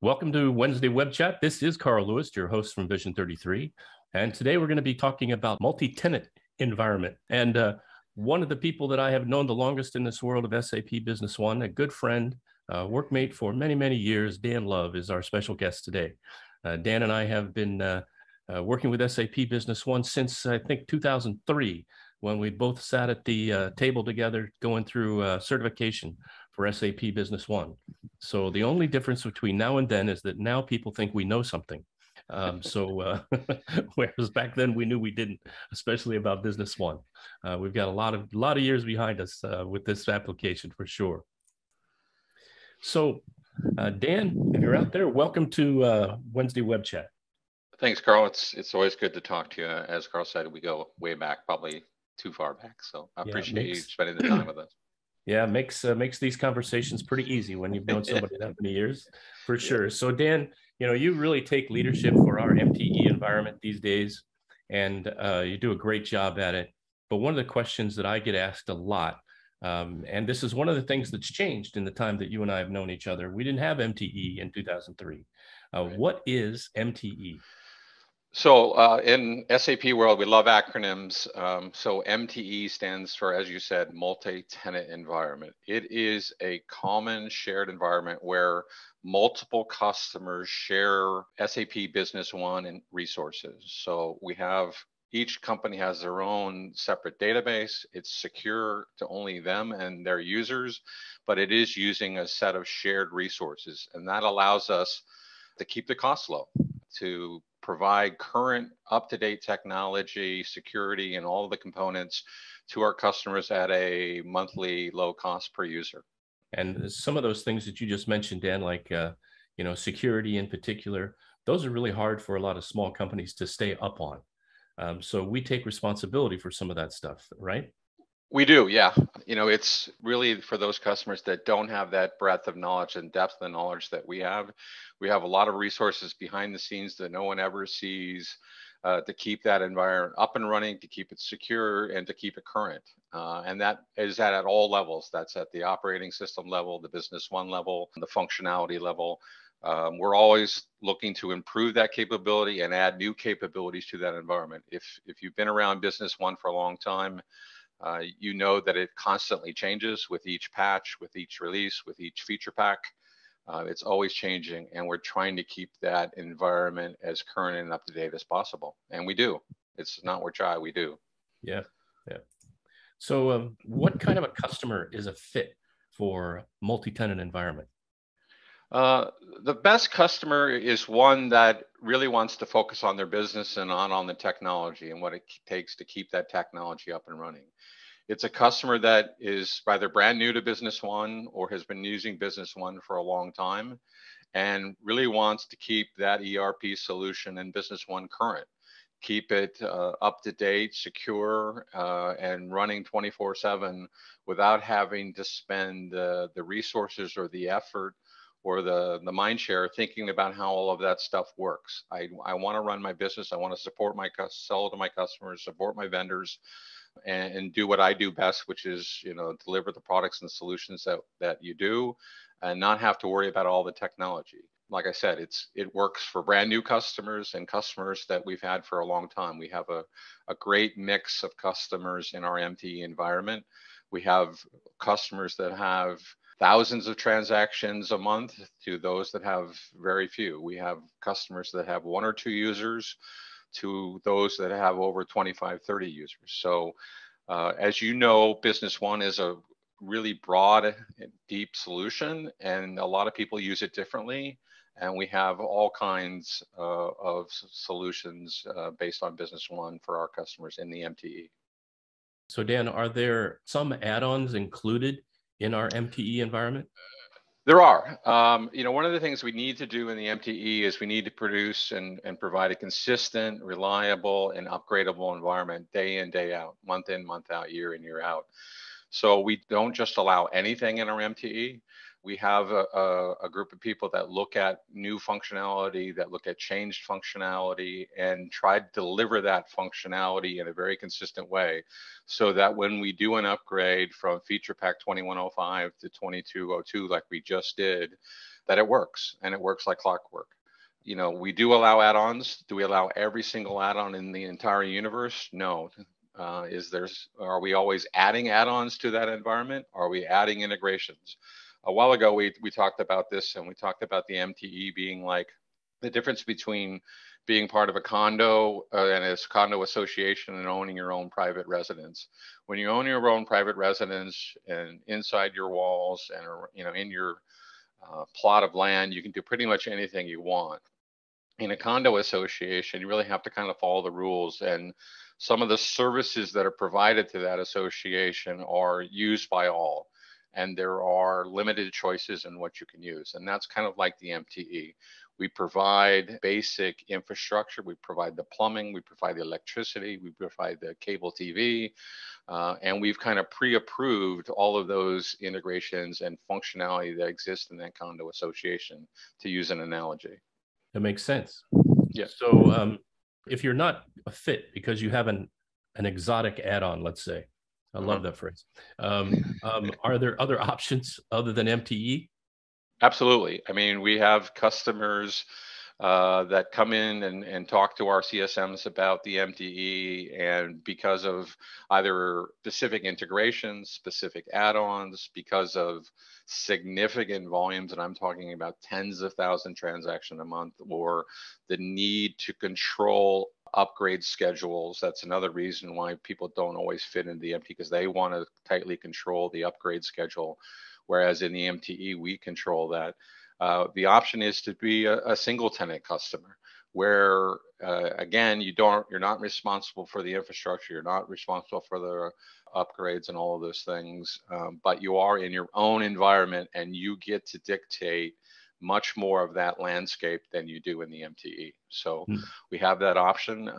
Welcome to Wednesday Web Chat. This is Carl Lewis, your host from Vision 33. And today we're going to be talking about multi-tenant environment. And one of the people that I have known the longest in this world of SAP Business One, a good friend, workmate for many, many years, Dan Love, is our special guest today. Dan and I have been working with SAP Business One since, I think, 2003, when we both sat at the table together going through certification for SAP Business One. So the only difference between now and then is that now people think we know something. Whereas back then we knew we didn't, especially about Business One. We've got a lot of years behind us with this application for sure. So Dan, if you're out there, welcome to Wednesday Web Chat. Thanks, Carl. It's always good to talk to you. As Carl said, we go way back, probably too far back. So I appreciate you spending the time with us. Yeah, makes these conversations pretty easy when you've known somebody that many years, for sure. So Dan, you really take leadership for our MTE environment these days, and you do a great job at it. But one of the questions that I get asked a lot, and this is one of the things that's changed in the time that you and I have known each other. We didn't have MTE in 2003. Right. What is MTE? So in SAP world, we love acronyms. So MTE stands for, as you said, multi-tenant environment. It is a common shared environment where multiple customers share SAP Business One and resources. So each company has their own separate database. It's secure to only them and their users, but it is using a set of shared resources. And that allows us to keep the costs low, to provide current up-to-date technology, security, and all of the components to our customers at a monthly low cost per user. And some of those things that you just mentioned, Dan, like security in particular, those are really hard for a lot of small companies to stay up on. So we take responsibility for some of that stuff, right? We do, yeah. It's really for those customers that don't have that breadth of knowledge and depth of knowledge that we have. We have a lot of resources behind the scenes that no one ever sees to keep that environment up and running, to keep it secure, and to keep it current. And that is at all levels. That's at the operating system level, the Business One level, the functionality level. We're always looking to improve that capability and add new capabilities to that environment. If you've been around Business One for a long time, you know that it constantly changes with each patch, with each release, with each feature pack. It's always changing, and we're trying to keep that environment as current and up to date as possible. And we do. It's not we try, we do. Yeah, yeah. So what kind of a customer is a fit for multi-tenant environment? The best customer is one that really wants to focus on their business and on the technology and what it takes to keep that technology up and running. It's a customer that is either brand new to Business One or has been using Business One for a long time and really wants to keep that ERP solution in Business One current. Keep it up to date, secure, and running 24/7 without having to spend the resources or the effort or the mind share thinking about how all of that stuff works. I want to run my business. I want to support sell to my customers, support my vendors, and do what I do best, which is deliver the products and the solutions that you do, and not have to worry about all the technology. Like I said, it works for brand new customers and customers that we've had for a long time. We have a great mix of customers in our MTE environment. We have customers that have thousands of transactions a month to those that have very few. We have customers that have 1 or 2 users to those that have over 25, 30 users. So as you know, Business One is a really broad and deep solution, and a lot of people use it differently. And we have all kinds of solutions based on Business One for our customers in the MTE. So Dan, are there some add-ons included in our MTE environment? There are. One of the things we need to do in the MTE is we need to produce and provide a consistent, reliable, and upgradable environment day in, day out, month in, month out, year in, year out. So we don't just allow anything in our MTE. We have a group of people that look at new functionality, that look at changed functionality, and try to deliver that functionality in a very consistent way, so that when we do an upgrade from feature pack 2105 to 2202, like we just did, that it works, and it works like clockwork. You know, we do allow add-ons. Do we allow every single add-on in the entire universe? No. Are we always adding add-ons to that environment? Are we adding integrations? A while ago, we talked about this, and we talked about the MTE being like the difference between being part of a condo and a condo association and owning your own private residence. When you own your own private residence and inside your walls and, you know, in your plot of land, you can do pretty much anything you want. In a condo association, you really have to kind of follow the rules, and some of the services that are provided to that association are used by all, and there are limited choices in what you can use. And that's kind of like the MTE. We provide basic infrastructure, we provide the plumbing, we provide the electricity, we provide the cable TV, and we've kind of pre-approved all of those integrations and functionality that exist in that condo association, to use an analogy. That makes sense. Yeah. So if you're not a fit because you have an exotic add-on, let's say, I love that phrase. Are there other options other than MTE? Absolutely. I mean, we have customers that come in and talk to our CSMs about the MTE, and because of either specific integrations, specific add-ons, because of significant volumes, and I'm talking about tens of thousands transactions a month, or the need to control upgrade schedules. That's another reason why people don't always fit into the MTE, because they want to tightly control the upgrade schedule, whereas in the MTE, we control that. The option is to be a single tenant customer, where again, you're not responsible for the infrastructure, you're not responsible for the upgrades and all of those things, but you are in your own environment, and you get to dictate much more of that landscape than you do in the MTE. So we have that option,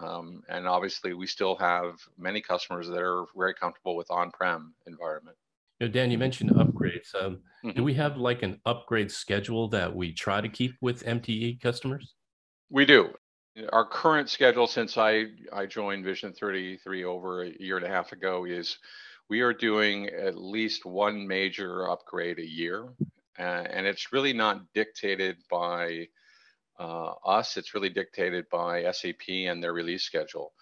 and obviously we still have many customers that are very comfortable with on-prem environment. You know, Dan, you mentioned upgrades. Do we have like an upgrade schedule that we try to keep with MTE customers? We do. Our current schedule, since I joined Vision 33 over a year and a half ago, is we are doing at least one major upgrade a year. And it's really not dictated by us. It's really dictated by SAP and their release schedule.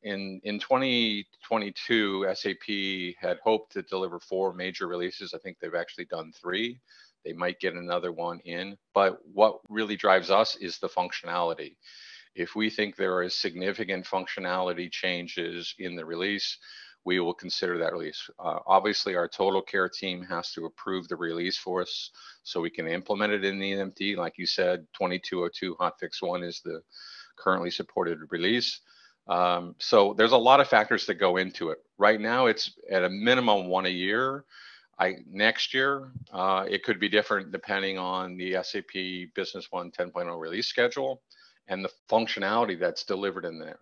In 2022, SAP had hoped to deliver 4 major releases. I think they've actually done 3. They might get another one in. But what really drives us is the functionality. If we think there is significant functionality changes in the release, we will consider that release. Obviously, our total care team has to approve the release for us so we can implement it in the MTE. Like you said, 2202 Hotfix 1 is the currently supported release. So there's a lot of factors that go into it. Right now, it's at a minimum 1 a year. Next year, it could be different depending on the SAP Business One 10.0 release schedule and the functionality that's delivered in there.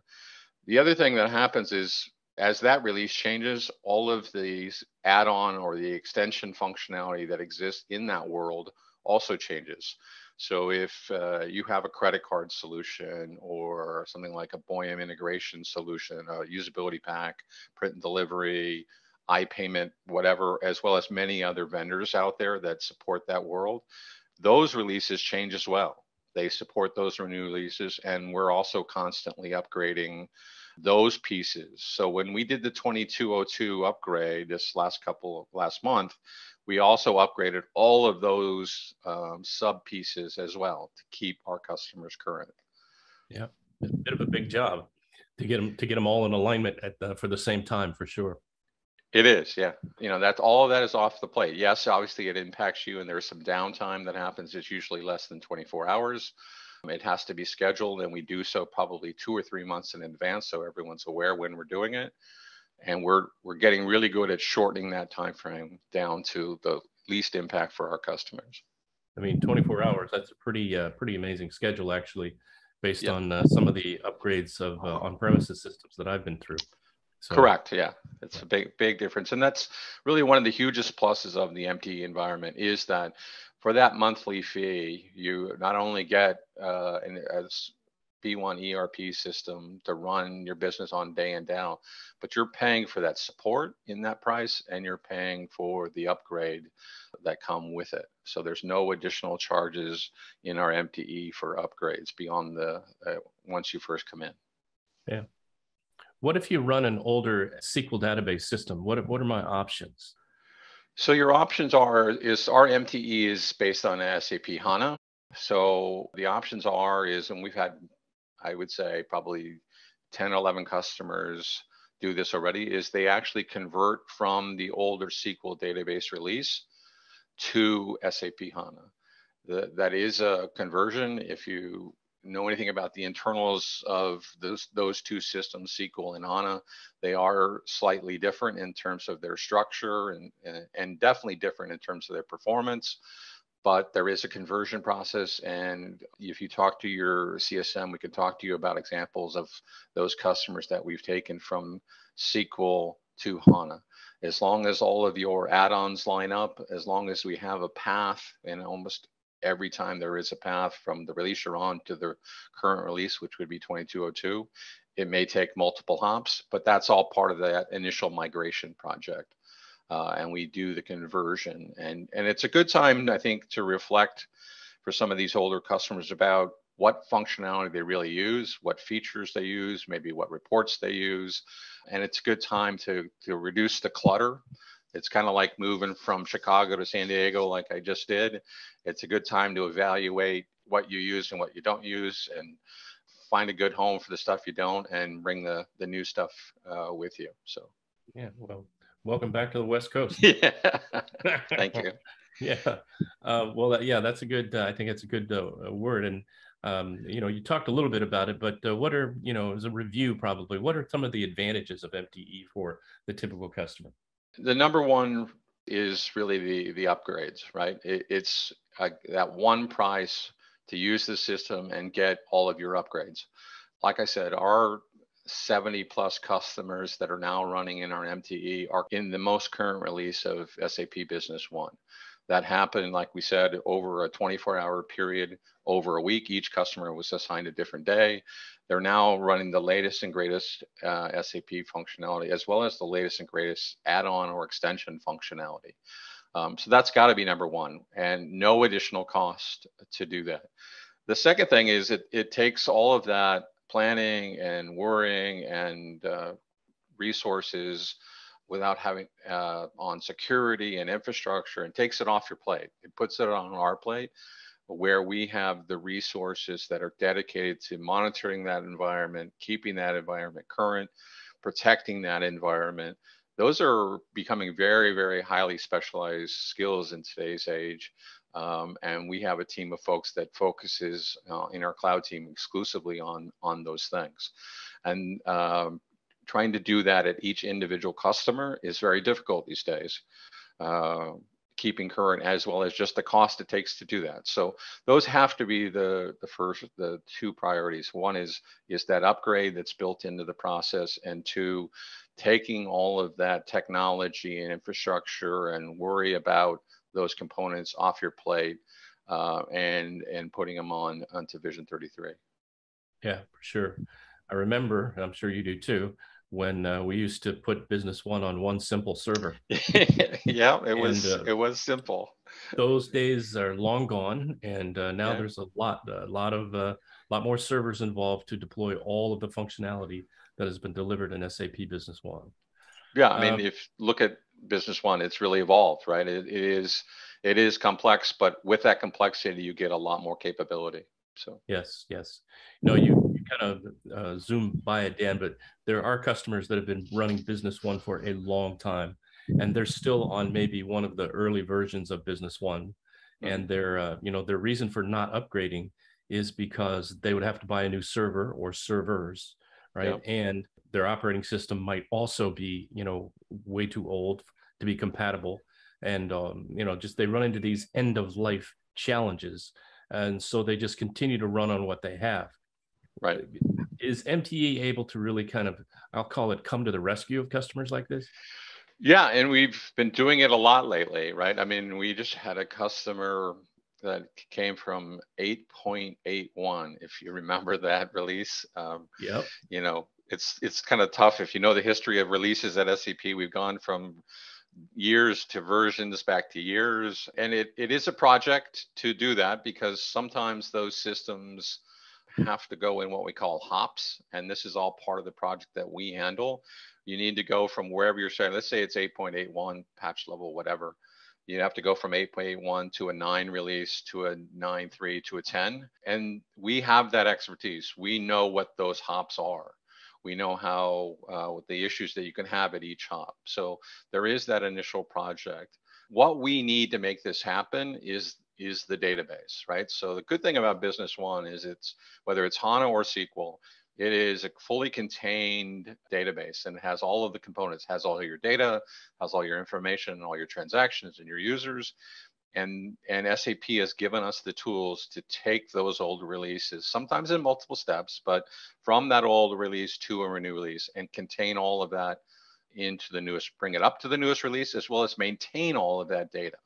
The other thing that happens is, as that release changes, all of these add-on or the extension functionality that exists in that world also changes. So if you have a credit card solution or something like a BOEM integration solution, a usability pack, print and delivery, iPayment, whatever, as well as many other vendors out there that support that world, those releases change as well. They support those new releases, and we're also constantly upgrading those pieces. So when we did the 2202 upgrade this last month, we also upgraded all of those sub pieces as well to keep our customers current. Yeah, it's a bit of a big job to get them all in alignment for the same time, for sure. It is, yeah. You know, that's all of that is off the plate. Yes, obviously it impacts you, and there's some downtime that happens. It's usually less than 24 hours. It has to be scheduled, and we do so probably 2 or 3 months in advance, so everyone's aware when we're doing it. And we're getting really good at shortening that time frame down to the least impact for our customers. I mean, 24 hours, that's a pretty amazing schedule, actually, based on some of the upgrades of on-premises systems that I've been through. So, correct, yeah. It's a big difference. And that's really one of the hugest pluses of the MTE environment, is that for that monthly fee, you not only get, as P1 ERP system to run your business on day in, day out, but you're paying for that support in that price, and you're paying for the upgrade that come with it. So there's no additional charges in our MTE for upgrades beyond the once you first come in. Yeah. What if you run an older SQL database system? What are my options? So your options is our MTE is based on SAP HANA. So the options and we've had, I would say, probably 10, 11 customers do this already, is they actually convert from the older SQL database release to SAP HANA. That is a conversion. If you know anything about the internals of those two systems, SQL and HANA, they are slightly different in terms of their structure and definitely different in terms of their performance. But there is a conversion process, and if you talk to your CSM, we can talk to you about examples of those customers that we've taken from SQL to HANA. As long as all of your add-ons line up, as long as we have a path, and almost every time there is a path from the release you're on to the current release, which would be 2202, it may take multiple hops, but that's all part of that initial migration project. And we do the conversion. And it's a good time, I think, to reflect for some of these older customers about what functionality they really use, what features they use, maybe what reports they use. And it's a good time to reduce the clutter. It's kind of like moving from Chicago to San Diego, like I just did. It's a good time to evaluate what you use and what you don't use, and find a good home for the stuff you don't, and bring the new stuff with you. So, yeah, well, welcome back to the West Coast. Yeah, thank you. Yeah, well, yeah, that's a good. I think it's a good word. And you talked a little bit about it, but what are, as a review, probably, what are some of the advantages of MTE for the typical customer? The number one is really the upgrades, right? It's that one price to use the system and get all of your upgrades. Like I said, our 70 plus customers that are now running in our MTE are in the most current release of SAP Business One. That happened, like we said, over a 24-hour period, over a week. Each customer was assigned a different day. They're now running the latest and greatest SAP functionality, as well as the latest and greatest add-on or extension functionality. So that's got to be number one, and no additional cost to do that. The second thing is it takes all of that planning and worrying and resources without having on security and infrastructure, and takes it off your plate. It puts it on our plate, where we have the resources that are dedicated to monitoring that environment, keeping that environment current, protecting that environment. Those are becoming very, very highly specialized skills in today's age. And we have a team of folks that focuses in our cloud team exclusively on those things. And trying to do that at each individual customer is very difficult these days. Keeping current, as well as just the cost it takes to do that. So those have to be the two priorities. One is that upgrade that's built into the process, and two, taking all of that technology and infrastructure and worry about those components off your plate, and putting them onto Vision 33. Yeah, for sure. I remember, and I'm sure you do too, when we used to put Business One on one simple server. Yeah, it was simple. Those days are long gone, and now there's a lot more servers involved to deploy all of the functionality that has been delivered in SAP Business One. Yeah, I mean, if you look at Business One, it's really evolved, right? It is complex, but with that complexity, you get a lot more capability. So yes. You kind of zoom by it, Dan, but there are customers that have been running Business One for a long time, and they're still on maybe one of the early versions of Business One. And their reason for not upgrading is because they would have to buy a new server or servers, right? Yep. And their operating system might also be, way too old to be compatible. And, just they run into these end of life challenges. And so they just continue to run on what they have. Right. Is MTE able to really kind of, I'll call it, come to the rescue of customers like this? Yeah, and we've been doing it a lot lately, right? I mean, we just had a customer that came from 8.81, if you remember that release. Yep. You know, it's kind of tough. If you know the history of releases at SAP, we've gone from years to versions back to years. And it is a project to do that, because sometimes those systems have to go in what we call hops. And this is all part of the project that we handle. You need to go from wherever you're starting. Let's say it's 8.81 patch level, whatever. You have to go from 8.81 to a 9 release to a 9.3 to a 10. And we have that expertise. We know what those hops are. We know how the issues that you can have at each hop. So there is that initial project. What we need to make this happen is the database, right? So the good thing about Business One is it's, whether it's HANA or SQL, it is a fully contained database and has all of the components, has all your data, has all your information, all your transactions and your users. And SAP has given us the tools to take those old releases, sometimes in multiple steps, but from that old release to a new release, and contain all of that into the newest, bring it up to the newest release, as well as maintain all of that data.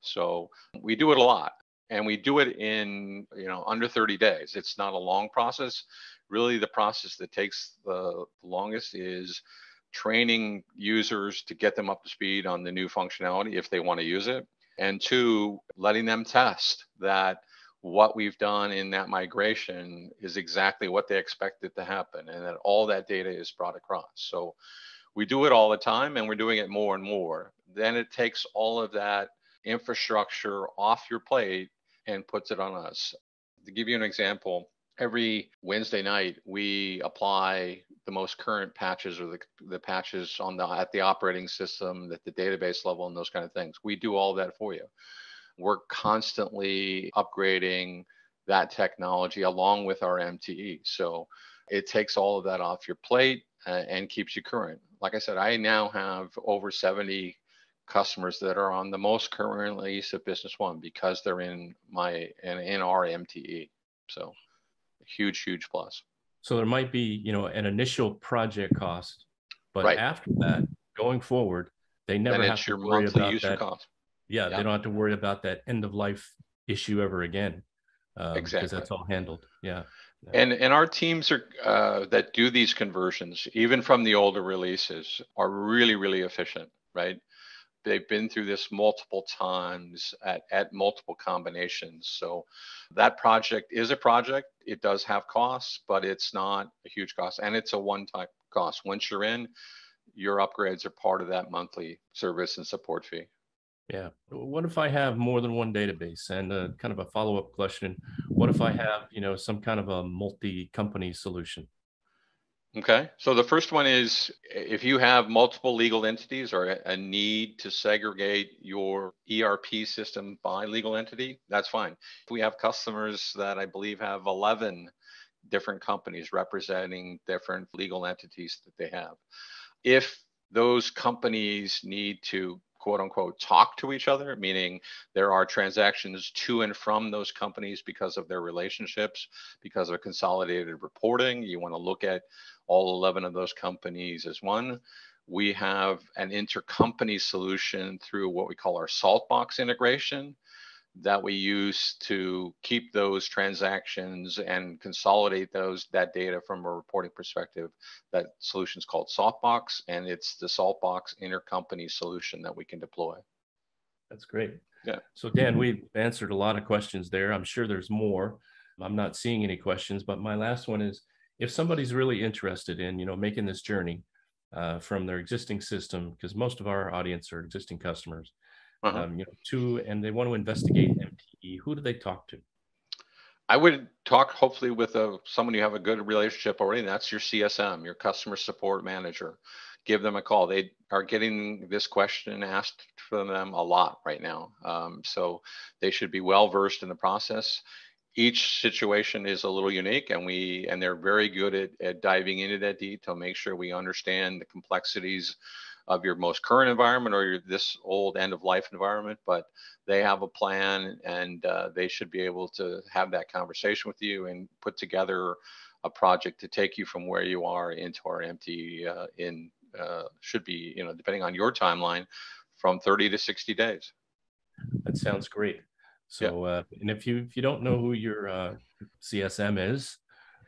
So we do it a lot, and we do it in, under 30 days. It's not a long process. Really, the process that takes the longest is training users to get them up to speed on the new functionality if they want to use it. And two, letting them test that what we've done in that migration is exactly what they expected to happen, and that all that data is brought across. So we do it all the time, and we're doing it more and more. Then it takes all of that infrastructure off your plate and puts it on us. To give you an example, every Wednesday night we apply the most current patches, or the patches at the operating system, at the database level, and those kind of things. We do all that for you. We're constantly upgrading that technology along with our MTE. So it takes all of that off your plate and keeps you current. Like I said, I now have over 70 customers that are on the most current release of Business One because they're in our MTE. So huge plus. So there might be, an initial project cost, but right. After that, going forward, they never then have it's to your worry monthly about user that. cost. Yeah, Yep. They don't have to worry about that end of life issue ever again, Exactly. because that's all handled. Yeah. And our teams are that do these conversions, even from the older releases, are really efficient, right? They've been through this multiple times at multiple combinations. So that project is a project. It does have costs, but it's not a huge cost, and it's a one-time cost. Once you're in, your upgrades are part of that monthly service and support fee. Yeah. What if I have more than one database? And kind of a follow-up question, what if I have, some kind of a multi-company solution? Okay, so the first one is, if you have multiple legal entities or a need to segregate your ERP system by legal entity, that's fine. We have customers that I believe have 11 different companies representing different legal entities that they have. If those companies need to, quote unquote, talk to each other, meaning there are transactions to and from those companies because of their relationships, because of consolidated reporting, you want to look at all 11 of those companies as one. We have an intercompany solution through what we call our Saltbox integration that we use to keep those transactions and consolidate that data from a reporting perspective. That solution is called Saltbox, and it's the Saltbox intercompany solution that we can deploy. That's great. Yeah. So Dan, we've answered a lot of questions there. I'm sure there's more. I'm not seeing any questions, but my last one is, if somebody's really interested in, making this journey from their existing system, because most of our audience are existing customers, and they want to investigate MTE, who do they talk to? I would talk hopefully with someone you have a good relationship already, and that's your CSM, your customer support manager. Give them a call. They are getting this question asked for them a lot right now. So they should be well versed in the process. Each situation is a little unique, and they're very good at diving into that detail, make sure we understand the complexities of your most current environment or this old end of life environment. But they have a plan, and they should be able to have that conversation with you and put together a project to take you from where you are into our MTE should be, depending on your timeline, from 30 to 60 days. That sounds great. So, and if you don't know who your CSM is,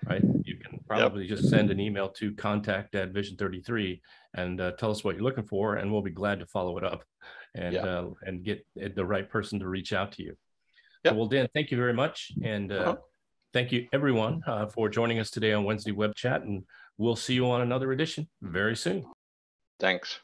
right, you can probably just send an email to contact@vision33 and tell us what you're looking for, and we'll be glad to follow it up and get the right person to reach out to you. So, well, Dan, thank you very much, and thank you everyone for joining us today on Wednesday Web Chat, and we'll see you on another edition very soon. Thanks.